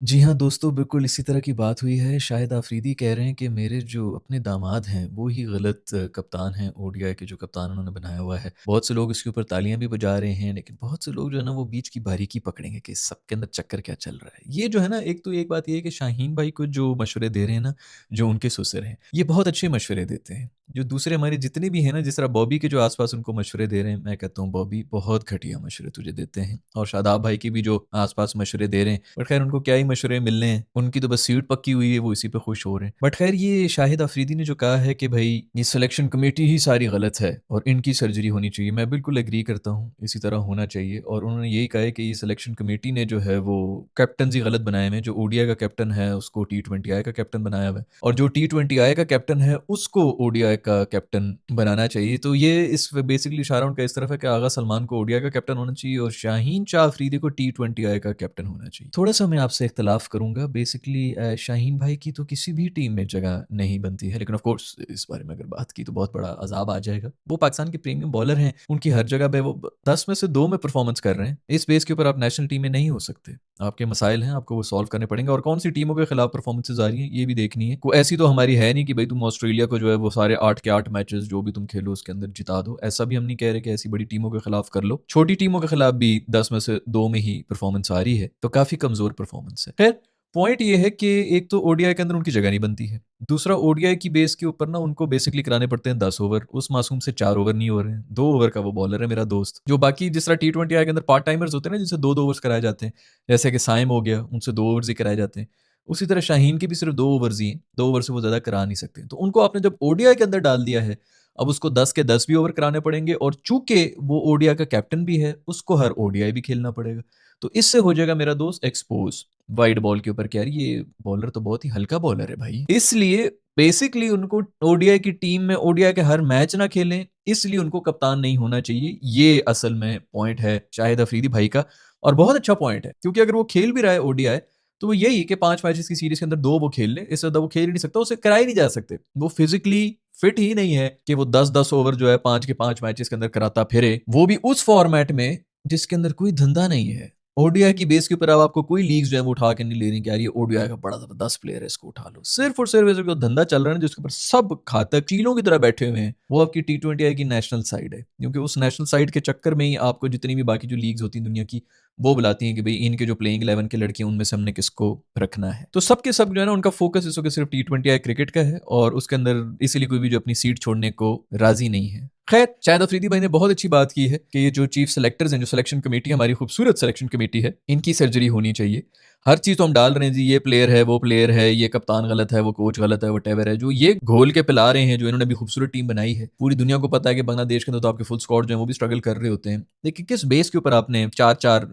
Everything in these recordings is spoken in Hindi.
जी हाँ, दोस्तों बिल्कुल इसी तरह की बात हुई है। शाहिद आफ़रीदी कह रहे हैं कि मेरे जो अपने दामाद हैं, वो ही गलत कप्तान हैं, ओडीआई के जो कप्तान उन्होंने बनाया हुआ है। बहुत से लोग इसके ऊपर तालियाँ भी बजा रहे हैं, लेकिन बहुत से लोग जो है ना वो बीच की बारीकी पकड़ेंगे कि सबके अंदर चक्कर क्या चल रहा है। ये जो है ना एक तो एक बात ये है कि शाहीन भाई को जो मशवरे दे रहे हैं ना, जो उनके ससुर हैं, ये बहुत अच्छे मशवरे देते हैं। जो दूसरे हमारे जितने भी हैं ना, जिस तरह बॉबी के जो आस-पास उनको मशवरे दे रहे हैं, मैं कहता हूँ बॉबी बहुत घटिया मशवरे तुझे देते हैं। और शादाब भाई के भी जो आस-पास मशवरे दे रहे हैं, बट खैर उनको क्या ही मशवरे मिलने हैं, उनकी तो बस सीट पक्की हुई है, वो इसी पे खुश हो रहे हैं। बट खैर ये शाहिद अफरीदी ने जो कहा है कि भई ये सिलेक्शन कमेटी ही सारी गलत है और इनकी सर्जरी होनी चाहिए, मैं बिल्कुल एग्री करता हूँ, इसी तरह होना चाहिए। और उन्होंने यही कहा है कि ये सिलेक्शन कमेटी ने जो है वो कैप्टन्स ही गलत बनाए हुए हैं। जो ओडीआई का कैप्टन है उसको टी20 आई का कैप्टन बनाया हुआ है और जो टी20 आई का कैप्टन है उसको ओडीआई का कैप्टन बनाना चाहिए। तो ये इस बेसिकली इशारा उनका इस तरफ है कि आगा सलमान को ओडीआई का कैप्टन होना चाहिए और शाहीन शाह अफरीदी को टी20 आई का कैप्टन होना चाहिए। थोड़ा-सा मैं आपसे इख्तिलाफ करूँगा। बेसिकली शाहीन भाई की तो किसी भी टीम में जगह नहीं बनती है, लेकिन ऑफ़ कोर्स इस बारे में अगर बात की तो बहुत बड़ा अज़ाब आ जाएगा। वो पाकिस्तान के प्रीमियम बॉलर हैं, उनकी हर जगह पे वो 10 में से 2 में परफ़ॉर्मेंस कर रहे हैं। इस बेस के ऊपर आप नेशनल टीम में नहीं हो सकते। आपके मसाइल हैं, आपको वो सॉल्व करने पड़ेंगे और कौन-सी टीमों के खिलाफ परफ़ॉर्मेंसेज़ आ रही हैं, ये भी देखनी है। कोई ऐसी तो हमारी है नहीं कि भई तुम ऑस्ट्रेलिया को जो है वो सारे 8 के 8 मैचेज़ जो भी तुम खेलो उसके अंदर जिता दो। ऐसा भी हम नहीं कह रहे कि ऐसी बड़ी टीमों के खिलाफ कर लो। छोटी टीमों के खिलाफ भी 10 में से 2 में ही परफ़ॉर्मेंस आ रही है, तो काफ़ी कमज़ोर परफ़ॉर्मेंस है। खैर पॉइंट ये है कि एक तो ओडीआई के अंदर उनकी जगह नहीं बनती है। दूसरा ओडीआई की बेस के ऊपर ना उनको बेसिकली कराने पड़ते हैं 10 ओवर। उस मासूम से 4 ओवर नहीं हो रहे हैं। 2 ओवर का वो बॉलर है मेरा दोस्त। जो बाकी जिस तरह टी20 आई के अंदर पार्ट टाइमर्स होते हैं ना जिनसे 2-2 ओवर्स कराए जाते हैं। जैसे कि साइम हो गया, उनसे 2 ओवर्स ही कराए जाते हैं। उसी तरह शाहीन के भी सिर्फ 2 ओवर्स ही हैं। 2 ओवर से वो ज़्यादा करा नहीं सकते। तो उनको आपने जब ओडीआई के अंदर डाल दिया है, अब उसको 10 के 10 भी ओवर कराने पड़ेंगे और चूँकि वो ओडीआई का कैप्टन भी है, उसको हर ओडीआई भी खेलना पड़ेगा। तो इससे हो जाएगा मेरा दोस्त एक्सपोज़। वाइड बॉल के ऊपर कि यार ये बॉलर तो बहुत ही हल्का बॉलर है भाई। इसलिए बेसिकली उनको ओडीआई की टीम में ओडीआई के हर मैच ना खेलें, इसलिए उनको कप्तान नहीं होना चाहिए। ये असल में पॉइंट है शाहिद अफरीदी भाई का और बहुत अच्छा पॉइंट है क्योंकि अगर वो खेल भी रहा है ओडीआई तो वो यही कि 5 मैचेस की सीरीज़ के अंदर 2 वो खेल ले, इससे ज़्यादा वो खेल ही नहीं सकता, उसे कराए नहीं जा सकते। वो फिज़िकली फिट ही नहीं है कि वो 10-10 ओवर जो है 5 के 5 मैचेस के अंदर कराता फिरे, वो भी उस फॉर्मेट में जिसके अंदर कोई धंधा नहीं है। ओडीआई की बेस के ऊपर अब आपको कोई लीग्स जो है वो उठा के नहीं ले रही कि यार ये ओडीआई का बड़ा ज़बरदस्त प्लेयर है इसको उठा लो। सिर्फ़ और सिर्फ़ ऐसे कोई धंधा चल रहा है ना जिसके ऊपर सब घातक चीलों की तरह बैठे हुए हैं, वो आपकी टी20 की नेशनल साइड है। क्योंकि उस नेशनल साइड के चक्कर में ही आपको जितनी भी बाकी जो लीग्स होती हैं दुनिया की, वो बुलाती हैं कि भई इनके जो प्लेइंग 11 के लड़के हैं उनमें से हमने किसको रखना है। तो सब के सब जो है ना उनका फ़ोकस इस वक़्त सिर्फ़ टी20 क्रिकेट का है और उसके अंदर इसीलिए कोई भी जो अपनी सीट छोड़ने को राज़ी नहीं है। खैर, शाहिद अफरीदी भाई ने बहुत अच्छी बात की है कि ये जो चीफ सेलेक्टर्स हैं, जो सिलेक्शन कमेटी हमारी खूबसूरत सिलेक्शन कमेटी है, इनकी सर्जरी होनी चाहिए। हर चीज़ तो हम डाल रहे हैं जी, ये प्लेयर है, वो प्लेयर है, ये कप्तान गलत है, वो कोच गलत है, व्हाटएवर है। जो ये घोल के पिला रहे हैं, जो इन्होंने अभी खूबसूरत टीम बनाई है, पूरी दुनिया को पता है कि बांग्लादेश के अंदर तो आपके फुल स्क्वाड जो है वो भी स्ट्रगल कर रहे होते हैं। लेकिन किस बेस के ऊपर आपने 4-4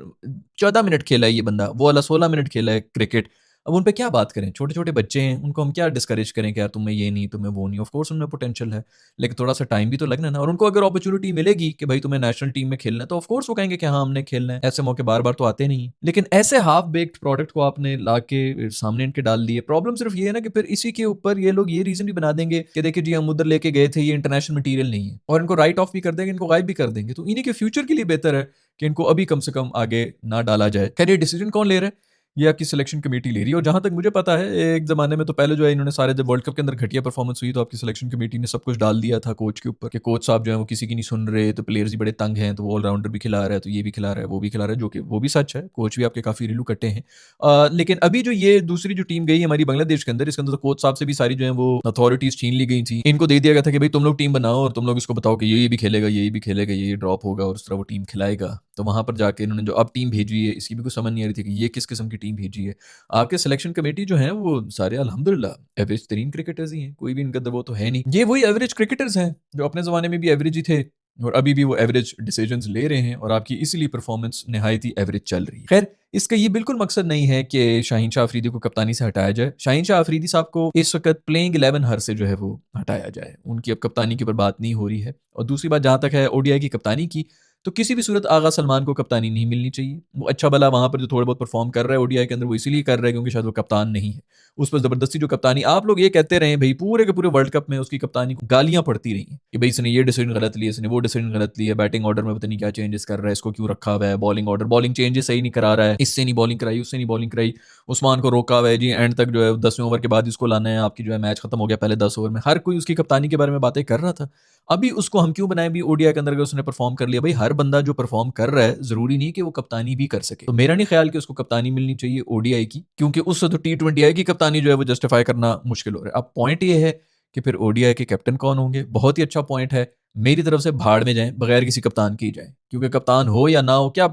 14 मिनट खेला है ये बंदा, वो वाला 16 मिनट खेला है क्रिकेट। अब उन पे क्या बात करें? छोटे-छोटे बच्चे हैं, उनको हम क्या डिस्करेज करें कि यार तुम्हें ये नहीं, तुम्हें वो नहीं। ऑफ कोर्स उनमें पोटेंशियल है, लेकिन थोड़ा-सा टाइम भी तो लगना है ना। और उनको अगर अपॉर्च्युनिटी मिलेगी कि भाई तुम्हें नेशनल टीम में खेलना है, तो ऑफ कोर्स वो कहेंगे कि हाँ, हमने खेलना है। ऐसे मौके बार-बार तो आते नहीं हैं। लेकिन ऐसे हाफ बेक्ड प्रोडक्ट को आपने लाके सामने इनके डाल दिए। प्रॉब्लम सिर्फ ये है ना कि फिर इसी के ऊपर ये लोग ये रीज़न भी बना देंगे कि देखिए जी हम उधर लेके गए थे, ये इंटरनेशनल मटीरियल नहीं है। और इनको राइट ऑफ भी कर देंगे, इनको गायब भी कर देंगे। तो इन्हीं के फ्यूचर के लिए बेहतर है कि इनको अभी कम से कम आगे ना डाला जाए। खैर ये डिसीजन कौन ले रहा है? ये आपकी सिलेक्शन कमेटी ले रही है और जहाँ तक मुझे पता है एक ज़माने में तो पहले जो है इन्होंने सारे जब वर्ल्ड कप के अंदर घटिया परफॉर्मेंस हुई तो आपकी सिलेक्शन कमेटी ने सब कुछ डाल दिया था कोच के ऊपर कि कोच साहब जो है वो किसी की नहीं सुन रहे, तो प्लेयर्स ही बड़े तंग हैं, तो वो ऑलराउंडर भी खिला रहा है, तो ये भी खिला रहा है, वो भी खिला रहा है, जो कि वो भी सच है, कोच भी आपके काफ़ी रिलू कट्टे हैं। लेकिन अभी जो ये दूसरी जो टीम गई हमारी बांग्लादेश के अंदर, इसके अंदर तो कोच साहब से भी सारी जो है वो अथॉरिटीज़ छीन ली गई थी। इनको दे दिया गया था कि भाई तुम लोग टीम बनाओ और तुम लोग इसको बताओ कि ये भी खेलेगा, ये भी खेलेगा, ये ड्रॉप होगा और उस तरह वो टीम खिलाएगा। तो वहाँ पर जाके इन्होंने जो अब टीम भेजी है, इसकी भी कुछ समझ नहीं आ रही थी कि ये किस किस्म की टीम भेजी है। आपके सिलेक्शन कमेटी जो है वो सारे अल्हम्दुलिल्लाह एवरेज तरीन क्रिकेटर्स ही हैं, कोई भी इनका वो तो है नहीं। ये वही एवरेज क्रिकेटर्स हैं जो अपने ज़माने में भी एवरेज ही थे और अभी भी वो एवरेज डिसीजंस ले रहे हैं और आपकी इसीलिए परफॉर्मेंस निहायत ही एवरेज चल रही है। खैर इसका ये बिल्कुल मकसद नहीं है कि शाहीन शाह अफरीदी को कप्तानी से हटाया जाए। शाहीन शाह अफरीदी साहब को इस वक्त प्लेइंग 11 हर से जो है वो हटाया जाए। उनकी अब कप्तानी के ऊपर बात नहीं हो रही है। और दूसरी बात जहाँ तक है ओडीआई की कप्तानी की, तो किसी भी सूरत आगा सलमान को कप्तानी नहीं मिलनी चाहिए। वो अच्छा भला वहाँ पर जो थोड़ा बहुत परफॉर्म कर रहा है ओडीआई के अंदर, वो इसीलिए कर रहा है क्योंकि शायद वो कप्तान नहीं है। उस पर ज़बरदस्ती जो कप्तानी आप लोग ये कहते रहे भई, पूरे के पूरे वर्ल्ड कप में उसकी कप्तानी को गालियाँ पड़ती रही हैं कि भई इसने ये डिसीजन गलत लिया, इसने वो डिसीजन गलत लिया, बैटिंग ऑर्डर में पता नहीं क्या चेंजेस कर रहा है, इसको क्यों रखा हुआ है, बॉलिंग ऑर्डर, बॉलिंग चेंजेस सही नहीं करा रहा है, इससे नहीं बॉलिंग कराई, उससे नहीं बॉलिंग कराई, उस्मान को रोका हुआ है जी, एंड तक जो है 10वें ओवर के बाद इसको लाना है, आपकी जो है मैच खत्म हो गया पहले 10 ओवर में। हर कोई उसकी कप्तानी के बारे में बातें कर रहा था। अभी उसको हम क्यों बनाएं भी ओडीआई के अंदर अगर उसने परफॉर्म कर लिया? भाई हर बंदा जो परफॉर्म कर रहा है जरूरी नहीं कि वो कप्तानी भी कर सके। तो मेरा नहीं ख्याल कि उसको कप्तानी मिलनी चाहिए ओडीआई की, क्योंकि उससे तो टी20आई की कप्तानी जो है वो जस्टिफाई करना मुश्किल हो रहा है। अब पॉइंट ये है कि फिर ओडीआई के कैप्टन कौन होंगे? बहुत ही अच्छा पॉइंट है। मेरी तरफ से भाड़ में जाएं, बगैर किसी कप्तान के ही जाएं, क्योंकि कप्तान हो या ना हो, क्या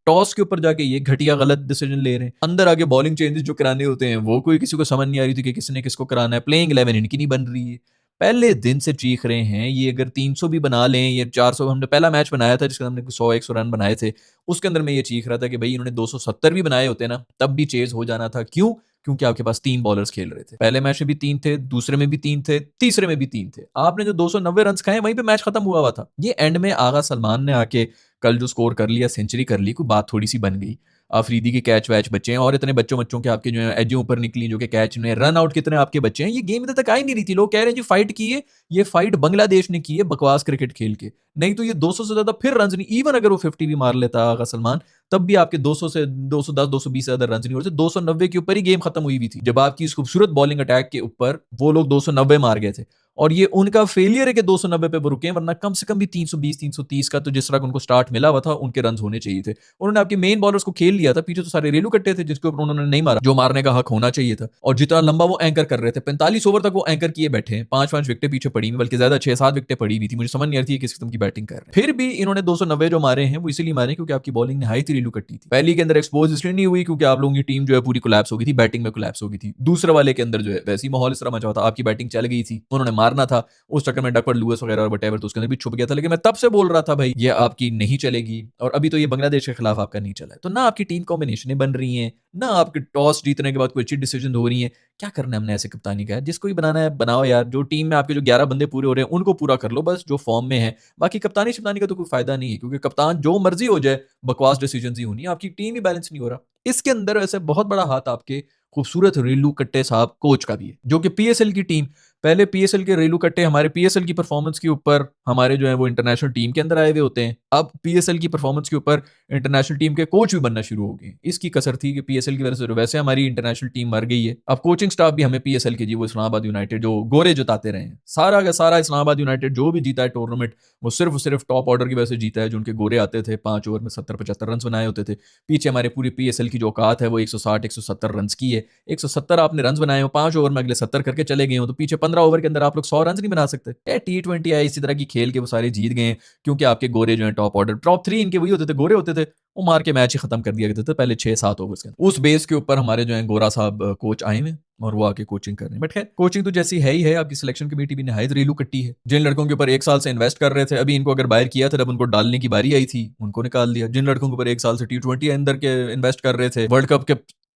टॉस के ऊपर जाके ये घटिया गलत डिसीजन ले रहे हैं? अंदर आके बॉलिंग चेंजेस जो कराने होते हैं वो कोई किसी को समझ नहीं आ रही थी कि किसने किसको कराना है। प्लेइंग 11 इनकी नहीं बन रही है, पहले दिन से चीख रहे हैं। ये अगर 300 भी बना लें, ये 400, हमने पहला मैच बनाया था जिसके हमने 100-100 रन बनाए थे, उसके अंदर मैं ये चीख रहा था कि भाई इन्होंने 270 भी बनाए होते ना तब भी चेज हो जाना था। क्यों? क्योंकि आपके पास 3 बॉलर्स खेल रहे थे। पहले मैच में भी 3 थे, दूसरे में भी 3 थे, तीसरे में भी 3 थे। आपने जो 290 रन खाए वहीं पे मैच खत्म हुआ था। ये एंड में आगा सलमान ने आके कल जो स्कोर कर लिया, सेंचुरी कर ली, कोई बात थोड़ी सी बन गई। अफरीदी के कैच वैच बच्चे हैं और इतने बच्चों बच्चों के आपके जो है एजें ऊपर निकली जो कि कैच में रन आउट कितने आपके बच्चे हैं। ये गेम तक आ ही नहीं रही थी। लोग कह रहे हैं जी फाइट की है, ये फाइट बांग्लादेश ने की है बकवास क्रिकेट खेल के। नहीं तो ये 200 से ज्यादा फिर रन नहीं, इवन अगर वो 50 भी मार लेता आगा सलमान, तब भी आपके 200 से 210 220 से ज्यादा रन नहीं होते। 290 के ऊपर ही गेम खत्म हुई थी जब आपकी इस खूबसूरत बॉलिंग अटैक के ऊपर वो लोग 290 मार गए थे। और ये उनका फेलियर है कि 290 पे वो रुके, वरना कम से कम भी 320 330 का तो जिस तरह उनको स्टार्ट मिला हुआ था उनके रन होने चाहिए थे। उन्होंने आपके मेन बॉलर्स को खेल लिया था, पीछे तो सारे रेलू कट्टे थे जिसके ऊपर उन्होंने नहीं मारा जो मारने का हक होना चाहिए था। और जितना लंबा वो एंकर कर रहे थे, 45 ओवर तक वो एंकर किए बैठे हैं, 5-5 विकेटें पीछे पड़ी हुई, बल्कि ज्यादा 6-7 विकेटें पड़ी हुई थी। मुझे समझ नहीं आ रही थी किस किस्म की बैटिंग कर रहे हैं। फिर भी इन्होंने 290 जो मारे हैं वो इसीलिए मारे क्योंकि आपकी बॉलिंग नहायत ही रेलू कट्टी थी। पहली के अंदर एक्सपोज इसलिए नहीं हुई क्योंकि आप लोगों की टीम जो है पूरी कोलैप्स हो गई थी, बैटिंग में कोलैप्स हो गई थी। दूसरे वाले के अंदर जो है वैसी माहौल इस तरह मचा हुआ था, आपकी बैटिंग चल गई थी, उन्होंने मारना था, उस चक्कर में डकवर्थ लुईस वगैरह और वटेवर तो उसके अंदर भी छुप गया था। लेकिन मैं तब से बोल रहा था भाई ये आपकी नहीं चलेगी, और अभी तो ये बांग्लादेश के खिलाफ आपका नहीं चला है। तो ना आपकी टीम कॉम्बिनेशनें बन रही हैं, ना आपके टॉस जीतने के बाद कोई अच्छी डिसीजन हो रही है। क्या करना है हमने ऐसे कप्तानी का? जिसको भी बनाना है बनाओ यार। जो टीम में आपके जो 11 बंदे पूरे हो रहे हैं उनको पूरा कर लो बस, जो फॉर्म में है। बाकी कप्तानी शप्तानी का तो कोई फायदा नहीं है, क्योंकि कप्तान जो मर्जी हो जाए बकवास डिसीजन ही होनी है, आपकी टीम ही बैलेंस नहीं हो रहा। इसके अंदर ऐसे बहुत बड़ा हाथ आपके खूबसूरत रेलू कट्टे साहब कोच का भी है, जो कि पीएसएल की टीम, पहले पीएसएल के रेलू कट्टे हमारे पीएसएल की परफॉर्मेंस के ऊपर हमारे जो है वो इंटरनेशनल टीम के अंदर आए हुए होते हैं। अब पीएसएल की परफॉर्मेंस के ऊपर इंटरनेशनल टीम के कोच भी बनना शुरू हो गए। इसकी कसर थी कि पीएसएल की वजह से वैसे हमारी इंटरनेशनल टीम मर गई है। अब कोचिंग स्टाफ भी हमें पीएसएल के जी वो इस्लामाबाद यूनाइटेड जो गोरे जताते रहे हैं, सारा का सारा इस्लामाबाद यूनाइटेड जो भी जीता है टूर्नामेंट वो सिर्फ टॉप ऑर्डर की वजह से जीता है, जो उनके गोरे आते थे 5 ओवर में 70-75 रन बनाए होते थे। पीछे हमारे पूरी पीएसएल की जो औकात है वो 160-170 रन की है। 170 आपने रन बनाए हो, 5 ओवर में अगले 70 करके चले गए हो, तो पीछे 15 ओवर के अंदर आप लोग 100 रन नहीं बना सकते। टी20 आई इसी तरह की खेल के वो सारे जीत गए, क्योंकि आपके गोरे जो है टॉप ऑर्डर टॉप 3 इनके वही होते थे, गोरे होते थे, वो मार के मैच ही खत्म कर दिया करते थे पहले 6-7 ओवर के अंदर। उस बेस के ऊपर हमारे जो है गोरा साहब कोच आए हुए और वो आके कोचिंग कर रहे हैं। बट खैर कोचिंग तो जैसी है ही है, आपकी सिलेक्शन कमेटी भी नहायत रेलू कट्टी है। जिन लड़कों के ऊपर 1 साल से इन्वेस्ट कर रहे थे, अभी इनको अगर बाहर किया था जब उनको डालने की बारी आई थी, उनको निकाल दिया। जिन लड़कों के ऊपर 1 साल से टी20 अंदर के इन्वेस्ट कर रहे थे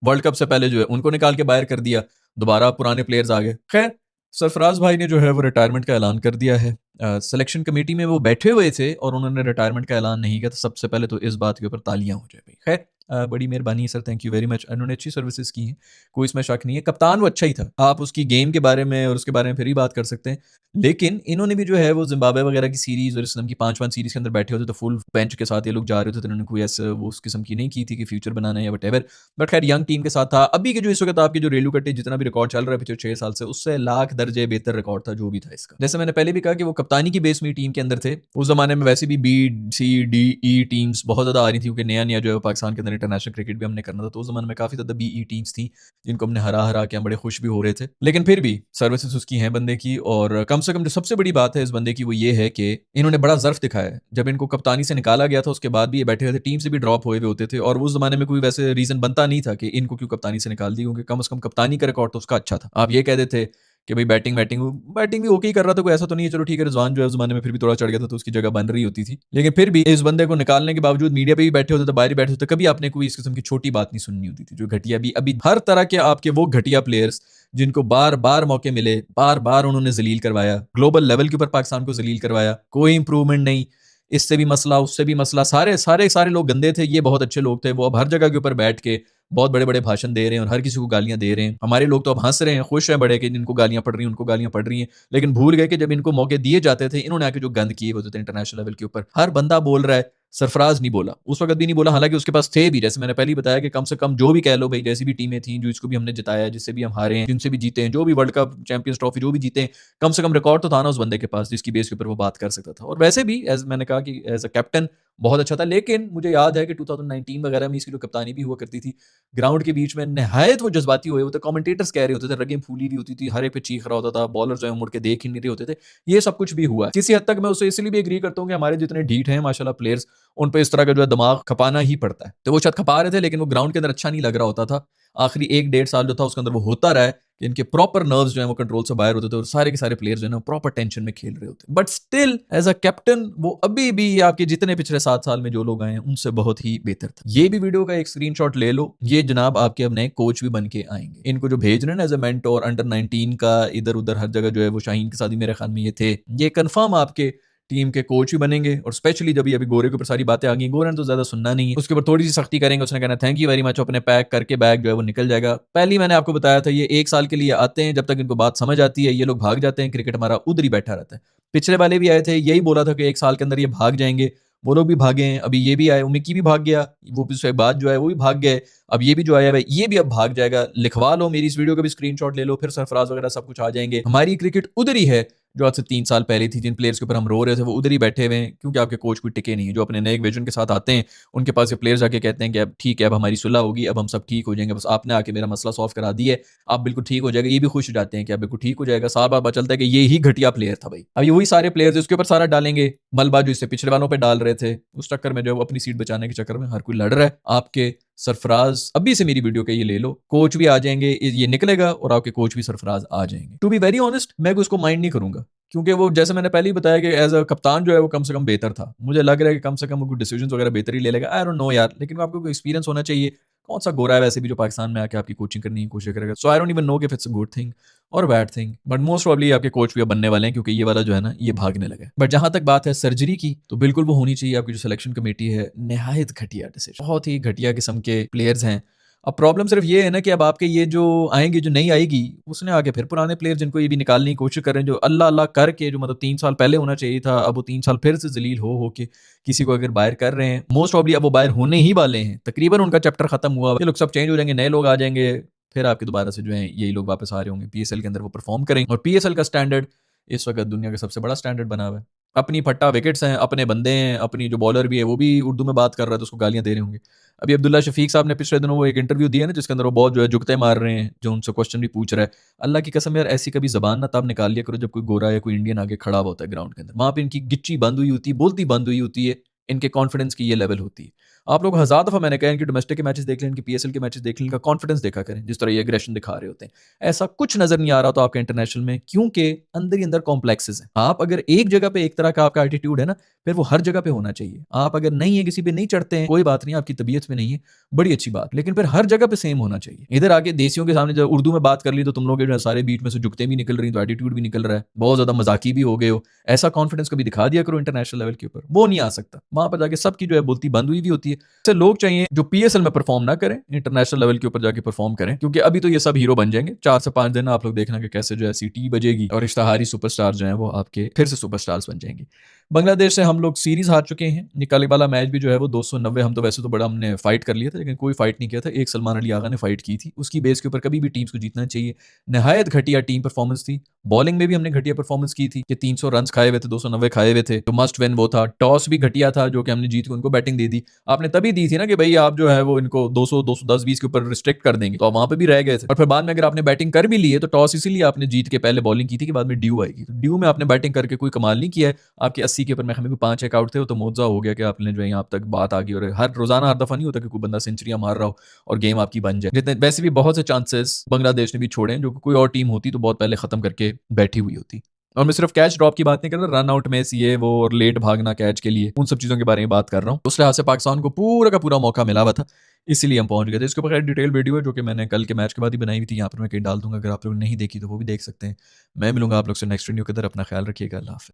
वर्ल्ड कप से पहले जो है उनको निकाल के बाहर कर दिया। दोबारा पुराने प्लेयर्स आ गए। खैर सरफराज भाई ने जो है वो रिटायरमेंट का ऐलान कर दिया है। सिलेक्शन कमेटी में वो बैठे हुए थे और उन्होंने रिटायरमेंट का ऐलान नहीं किया। तो सबसे पहले तो इस बात के ऊपर तालियां हो जाए भाई। खैर बड़ी मेहरबानी है sir, thank you very much. उन्होंने अच्छी सर्विसेज की हैं, कोई इसमें शक नहीं है। कप्तान वो अच्छा ही था, आप उसकी गेम के बारे में और उसके बारे में फिर ही बात कर सकते हैं। लेकिन इन्होंने भी जो है वो जिम्बाब्वे वगैरह की सीरीज और इस किस्म की 5-5 सीरीज के अंदर बैठे होते तो फुल बेंच के साथ ये लोग जा रहे होते, तो इन्होंने कोई ऐसे वो उस किस्म की नहीं की थी कि फ्यूचर बनाना है या वट। बट खैर यंग टीम के साथ था। अभी के जो इस वक्त आपके जो रेलू कट्टे जितना भी रिकॉर्ड चल रहा है पिछले 6 साल से, उससे लाख दर्जे बेहतर रिकॉर्ड था जो भी था इसका। जैसे मैंने पहले भी कहा कि वो कप्तानी की बेस में टीम के अंदर थे। उस जमाने में वैसे भी B, C, D, E teams बहुत ज्यादा आ रही थी, क्योंकि नया नया जो है पाकिस्तान के अंदर इंटरनेशनल क्रिकेट भी हमने करना था। तो उस जमाने में काफी ज्यादा BE टीम्स थी जिनको हमने हरा हरा के हम बड़े खुश भी हो रहे थे। लेकिन फिर भी सर्विसेज उसकी हैं बंदे की, और कम से कम जो सबसे बड़ी बात है इस बंदे की वो ये है कि इन्होंने बड़ा ज़र्फ दिखाया है। जब इनको कप्तानी से निकाला गया था उसके बाद भी ये बैठे हुए थे, टीम से भी ड्रॉप हुए होते थे, और उस जमाने में कोई वैसे रीजन बनता नहीं था कि इनको क्यों कप्तानी से निकाल दी, क्योंकि कम से कम कप्तानी का रिकॉर्ड तो उसका अच्छा था। आप ये कह देते कि भाई बैटिंग भी ओके ही कर रहा था, कोई ऐसा तो नहीं है। चलो ठीक है, रिजवान जो है उस जमाने में फिर भी थोड़ा चढ़ गया था तो उसकी जगह बन रही होती थी। लेकिन फिर भी इस बंदे को निकालने के बावजूद मीडिया पे भी बैठे होते थे, बाहर ही बैठे होते, कभी आपने कोई इस किस्म की छोटी बात नहीं सुननी होती थी। जो घटिया भी अभी हर तरह के आपके वो घटिया प्लेयर्स जिनको बार बार मौके मिले, बार बार उन्होंने जलील करवाया, ग्लोबल लेवल के ऊपर पाकिस्तान को जलील करवाया, कोई इंप्रूवमेंट नहीं। इससे भी मसला, उससे भी मसला, सारे सारे सारे लोग गंदे थे, ये बहुत अच्छे लोग थे। वो अब हर जगह के ऊपर बैठ के बहुत बड़े-बड़े भाषण दे रहे हैं और हर किसी को गालियाँ दे रहे हैं। हमारे लोग तो अब हँस रहे हैं, खुश हैं बड़े कि जिनको गालियाँ पड़ रही हैं, उनको गालियाँ पड़ रही हैं। लेकिन भूल गए कि जब इनको मौके दिए जाते थे, इन्होंने आके जो गंद किए होते थे इंटरनेशनल लेवल के ऊपर। हर बंदा बोल रहा है, सरफराज नहीं बोला, उस वक़्त भी नहीं बोला, हालाँकि उसके पास थे भी। जैसे मैंने पहले ही बताया कि कम से कम जो भी कह लो भई, जैसी भी टीमें थी, जो इसको भी हमने जिताया, जिससे भी हम हारे हैं, जिनसे भी जीते हैं, जो भी वर्ल्ड कप, चैंपियंस ट्रॉफी जो भी जीते हैं, कम से कम रिकॉर्ड तो था ना उस बंदे के पास, जिसकी बेस के ऊपर वो बात कर सकता था। और वैसे भी एज़ मैंने कहा कि एज़ अ कैप्टन बहुत अच्छा था। लेकिन मुझे याद है कि 2019 वगैरह में इसकी जो कप्तानी भी हुआ करती थी, ग्राउंड के बीच में निहायत वो जज़्बाती हुए होते, कमेंटेटर्स कह रहे होते थे, रगें फूली हुई होती थी, हर एक पे चीख रहा होता था, बॉलर जो है मुड़ के देख ही नहीं रहे होते थे। ये सब कुछ भी हुआ है। किसी हद तक मैं उससे इसलिए भी एग्री करता हूँ कि हमारे जितने ढीठ हैं माशाल्लाह प्लेयर्स, उन पे इस तरह का जो है दिमाग खपाना ही पड़ता है। तो वो शायद खपा रहे थे, लेकिन वो ग्राउंड के अंदर अच्छा नहीं लग रहा होता था। आखिरी 1 डेढ़ साल जो था उसके अंदर वो होता रहा है कि इनके प्रॉपर नर्व्स जो हैं वो कंट्रोल से बाहर होते थे और सारे के सारे प्लेयर्स जो है ना प्रॉपर टेंशन में खेल रहे होते। But still as a captain वो अभी भी आपके जितने पिछले 7 साल में जो लोग आए हैं उनसे बहुत ही बेहतर था। ये भी वीडियो का एक स्क्रीनशॉट ले लो। ये जनाब आपके अब नए कोच भी बन के आएँगे। इनको जो भेज रहे हैं ना एज़ अ मेंटर अंडर 19 का इधर-उधर हर जगह जो है वो शाहीन के साथ भी मेरे ख्याल में ये थे। ये कन्फर्म आपके टीम के कोच भी बनेंगे और स्पेशली जब ये अभी गोरे के ऊपर सारी बातें आ गई, गोरे ने तो ज़्यादा सुनना नहीं है, उसके ऊपर थोड़ी सी सख्ती करेंगे, उसने कहना थैंक यू वेरी मच, अपने पैक करके बैग जो है वो निकल जाएगा। पहले ही मैंने आपको बताया था ये 1 साल के लिए आते हैं, जब तक इनको बात समझ आती है ये लोग भाग जाते हैं, क्रिकेट हमारा उधर ही बैठा रहता है। पिछले वाले भी आए थे, यही बोला था कि 1 साल के अंदर ये भाग जाएंगे, वो लोग भी भागे हैं, अभी ये भी आए, मिकी भी भाग गया, वो पिछले बाद जो है वो भी भाग गए, अब ये भी जो आया है ये भी अब भाग जाएगा। लिखवा लो, मेरी इस वीडियो का भी स्क्रीनशॉट ले लो, फिर सरफराज वगैरह सब कुछ आ जाएंगे। हमारी क्रिकेट उधर ही है जो आज से 3 साल पहले थी, जिन प्लेयर्स के ऊपर हम रो रहे थे वो उधर ही बैठे हुए हैं, क्योंकि आपके कोच कोई टिके नहीं है। जो अपने नए विजन के साथ आते हैं, उनके पास ये प्लेयर्स आके कहते हैं कि अब ठीक है, अब हमारी सुलह होगी, अब हम सब ठीक हो जाएंगे, बस आपने आके मेरा मसला सॉल्व करा दिया है, आप बिल्कुल ठीक हो जाएगा। ये भी खुश हो जाते हैं कि अब बिल्कुल ठीक हो जाएगा। साल बाद पता चलता है कि ये ही घटिया प्लेयर था भाई। अब ये वही सारे प्लेयर्स उसके ऊपर सारा डालेंगे मलबा जो इससे पिछले वालों पर डाल रहे थे, उस चक्कर में जो है वो अपनी सीट बचाने के चक्कर में हर कोई लड़ रहा है। आपके सरफराज अभी से मेरी वीडियो के ये ले लो, कोच भी आ जाएंगे, ये निकलेगा और आपके कोच भी सरफराज आ जाएंगे। टू बी वेरी ऑनेस्ट, मैं उसको माइंड नहीं करूंगा, क्योंकि वो जैसे मैंने पहले ही बताया कि एज अ कप्तान जो है वो कम से कम बेहतर था। मुझे लग रहा है कि कम से कम वो डिसीजंस वगैरह बेहतर ही ले लेगा। आई डोंट नो यार, लेकिन आपको एक्सपीरियंस होना चाहिए। कौन सा गोरा है वैसे भी जो पाकिस्तान में आके आपकी कोचिंग करने की कोशिश करेगा। सो आई डोंट इवन नो कि इट्स अ गुड थिंग और bad thing, but most probably आपके कोच भी अब बनने वाले हैं, क्योंकि ये वाला जो है ना ये भागने लगा है। बट जहां तक बात है सर्जरी की, तो बिल्कुल वो होनी चाहिए। आपकी जो सिलेक्शन कमेटी है निहायत घटिया डिसीजन, बहुत ही घटिया किस्म के प्लेयर्स हैं। अब प्रॉब्लम सिर्फ ये है ना कि अब आपके ये जो आएंगे, जो नई आएगी, उसने आके फिर पुराने प्लेयर जिनको ये भी निकालने की कोशिश कर रहे हैं, जो अल्लाह अल्लाह करके जो मतलब 3 साल पहले होना चाहिए था, अब वो 3 साल फिर से जलील हो के किसी को अगर बाहर कर रहे हैं। मोस्ट प्रॉब्ली अब वो बाहर होने ही वाले हैं, तकरीबन उनका चैप्टर खत्म हुआ, ये लोग सब चेंज हो जाएंगे, नए लोग आ जाएंगे, फिर आपके दोबारा से जो है यही लोग वापस आ रहे होंगे पीएसएल के अंदर, वो परफॉर्म करेंगे। और पीएसएल का स्टैंडर्ड इस वक्त दुनिया का सबसे बड़ा स्टैंडर्ड बना हुआ है। अपनी फट्टा विकेट्स हैं, अपने बंदे हैं, अपनी जो बॉलर भी है वो भी उर्दू में बात कर रहा है तो उसको गालियां दे रहे होंगे। अभी अब्दुल्ला शफीक साहब ने पिछले दिनों वो एक इंटरव्यू दिया ना, जिसके अंदर वो बहुत जो है जुगते मार रहे हैं, जो उनसे क्वेश्चन भी पूछ रहा है। अल्लाह की कसम यार, ऐसी कभी जबान ना तब निकाल लिया करो जब कोई गोरा या कोई इंडियन आगे खड़ा हुआ होता है ग्राउंड के अंदर। वहां पे इनकी गिच्ची बंद हुई होती है, बोलती बंद हुई होती है, इनके कॉन्फिडेंस की ये लेवल होती है। आप लोग हजार दफा मैंने कहा इनके डोमेस्टिक के मैचेस देख लें, इनके पीएसएल के मैचेस देख लें, इनका कॉन्फिडेंस देखा करें, जिस तरह ये एग्रेशन दिखा रहे होते हैं। ऐसा कुछ नजर नहीं आ रहा तो आपके इंटरनेशनल में, क्योंकि अंदर ही अंदर कॉम्प्लेक्सेस हैं। आप अगर एक जगह पे एक तरह का आपका एटीट्यूड है ना, फिर वो हर जगह पे होना चाहिए। आप अगर नहीं है, किसी पे नहीं चढ़ते हैं, कोई बात नहीं, आपकी तबीयत में नहीं है, बड़ी अच्छी बात, लेकिन फिर हर जगह पे सेम होना चाहिए। इधर आके देसियों के सामने जब उर्दू में बात कर ली तो तुम लोग जो है सारे बीच में से जुगते भी निकल रही, तो एटीट्यूड भी निकल रहा है, बहुत ज्यादा मजाकी भी हो गए हो। ऐसा कॉन्फिडेंस कभी दिखा दिया करो इंटरनेशनल लेवल के ऊपर, वो नहीं आ सकता। वहां पर जाके सबकी जो है बोलती बंद हुई भी होती है। ऐसे लोग चाहिए जो पीएसएल में परफॉर्म ना करें, इंटरनेशनल लेवल के ऊपर जाके परफॉर्म करें, क्योंकि अभी तो ये सब हीरो बन जाएंगे। 4 से 5 दिन आप लोग देखना कि कैसे जो है सीटी बजेगी और इश्तहारी सुपरस्टार जो है वो आपके फिर से सुपरस्टार्स बन जाएंगे। बांग्लादेश से हम लोग सीरीज हार चुके हैं। निकाले वाला मैच भी जो है वो 290, हम तो वैसे तो बड़ा हमने फाइट कर लिया था, लेकिन कोई फाइट नहीं किया था। एक सलमान अली आगा ने फाइट की थी, उसकी बेस के ऊपर कभी भी टीम्स को जीतना चाहिए। नहायत घटिया टीम परफॉर्मेंस थी। बॉलिंग में भी हमने घटिया परफॉर्मेंस की थी कि 300 रन खाए हुए थे, 290 खाए हुए थे, तो मस्ट विन वो था। टॉस भी घटिया था जो कि हमने जीत के उनको बैटिंग दे दी। आपने तभी दी थी ना कि भाई आप जो है वो इनको 200 210 20 के ऊपर रिस्ट्रिक्ट कर देंगे, तो आप वहां पे भी रह गए थे। और फिर बाद में अगर आपने बैटिंग कर भी ली है तो टॉस इसीलिए आपने जीत के पहले बॉलिंग की थी कि बाद में ड्यू आएगी, तो ड्यू में आपने बैटिंग करके कोई कमाल नहीं किया है। आपके 80 के ऊपर मैं हमें 5 एक आउट थे, तो मुआवजा हो गया कि आपने जो है यहाँ तक बात आ गई। और हर रोजाना हर दफा नहीं होता कि कोई बंदा सेंचुरियां मार रहा हो और गेम आपकी बन जाए। जितने वैसे भी बहुत से चांसेस बांग्लादेश ने भी छोड़े हैं, जो कोई और टीम होती तो बहुत पहले खत्म करके बैठी हुई होती। और मैं सिर्फ कैच ड्रॉप की बात नहीं कर रहा, रन आउट में ये वो और लेट भागना कैच के लिए, उन सब चीज़ों के बारे में बात कर रहा हूँ। उस लिहाज से पाकिस्तान को पूरा का पूरा मौका मिला हुआ था, इसीलिए हम पहुंच गए थे। इसके ऊपर डिटेल वीडियो है जो कि मैंने कल के मैच के बाद ही बनाई हुई थी, यहाँ पर मैं कहीं डाल दूंगा, अगर आप लोग नहीं देखी तो वो भी देख सकते हैं। मैं मिलूंगा आप लोग से नेक्स्ट वीडियो के अंदर। अपना ख्याल रखिएगा, अल्लाह हाफ़िज़।